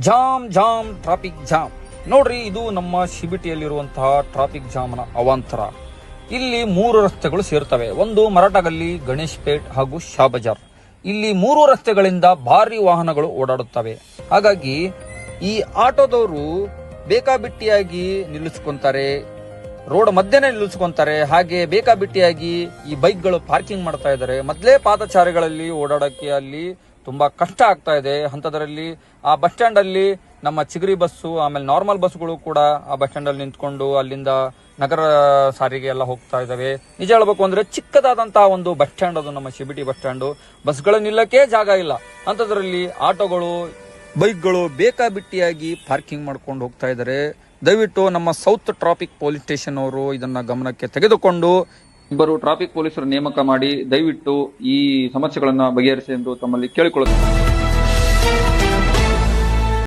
Jam jam traffic jam ನೋಡ್ರಿ, ಇದು ನಮ್ಮ ಶಿಬಿಟಿಯಲ್ಲಿರುವಂತಹ ಟ್ರಾಫಿಕ್ ಜಾಮ್ನ ಅವಾಂತರ. ಇಲ್ಲಿ 3 ರಸ್ತೆಗಳು ಸೇರ್ತವೆ. ಒಂದು ಮರಾಠ ಗಲ್ಲಿ, ಗಣೇಶ್ ಪೇಟ್ ಹಾಗೂ ಶಾ ಬಜಾರ್. ಇಲ್ಲಿ 3 ರಸ್ತೆಗಳಿಂದ ಭಾರಿ ವಾಹನಗಳು ಓಡಾಡುತ್ತವೆ. ಹಾಗಾಗಿ ಈ ಆಟೋದವರು ಬೇಕಾಬಿಟ್ಟಿಯಾಗಿ ನಿಲ್ಲಿಸ್ಕೊಂತಾರೆ, ರೋಡ್ ಮಧ್ಯೆನೇ ನಿಲ್ಲಿಸ್ಕೊಂತಾರೆ. ಹಾಗೆ ಬೇಕಾಬಿಟ್ಟಿಯಾಗಿ ಈ ಬೈಕ್ಗಳು ಪಾರ್ಕಿಂಗ್ ಮಾಡ್ತಾ ಇದ್ದಾರೆ. ಮೊದಲೇ ಪಾದಚಾರಿಗಳಲ್ಲಿ ಓಡಾಡಕ್ಕೆ ಅಲ್ಲಿ ತುಂಬಾ ಕಷ್ಟ ಆಗ್ತಾ ಇದೆ. ಅಂತದರಲ್ಲಿ ಆ ಬಸ್ ಸ್ಟ್ಯಾಂಡ್ ಅಲ್ಲಿ ನಮ್ಮ ಚಿಗರಿ ಬಸ್ಸು, ಆಮೇಲೆ ನಾರ್ಮಲ್ ಬಸ್ಗಳು ಕೂಡ ಆ ಬಸ್ ಸ್ಟ್ಯಾಂಡ್ ಅಲ್ಲಿ ನಿಂತ್ಕೊಂಡು ಅಲ್ಲಿಂದ ನಗರ ಸಾರಿಗೆ ಎಲ್ಲ ಹೋಗ್ತಾ ಇದಾವೆ. ನಿಜ ಹೇಳ್ಬೇಕು ಅಂದ್ರೆ ಚಿಕ್ಕದಾದಂತಹ ಒಂದು ಬಸ್ ಸ್ಟ್ಯಾಂಡ್ ಅದು ನಮ್ಮ ಶಿಬಿಟಿ ಬಸ್ ಸ್ಟ್ಯಾಂಡ್. ಬಸ್ಗಳು ನಿಲ್ಲಕ್ಕೆ ಜಾಗ ಇಲ್ಲ. ಅಂತದ್ರಲ್ಲಿ ಆಟೋಗಳು, ಬೈಕ್ಗಳು ಬೇಕಾಬಿಟ್ಟಿಯಾಗಿ ಪಾರ್ಕಿಂಗ್ ಮಾಡ್ಕೊಂಡು ಹೋಗ್ತಾ ಇದ್ದಾರೆ. ದಯವಿಟ್ಟು ನಮ್ಮ ಸೌತ್ ಟ್ರಾಫಿಕ್ ಪೊಲೀಸ್ ಸ್ಟೇಷನ್ ಅವರು ಇದನ್ನ ಗಮನಕ್ಕೆ ತೆಗೆದುಕೊಂಡು ಇಬ್ಬರು ಟ್ರಾಫಿಕ್ ಪೊಲೀಸರು ನೇಮಕ ಮಾಡಿ ದಯವಿಟ್ಟು ಈ ಸಮಸ್ಯೆಗಳನ್ನ ಬಗೆಹರಿಸಿ ಎಂದು ತಮ್ಮಲ್ಲಿ ಕೇಳಿಕೊಳ್ಳುತ್ತೇನೆ.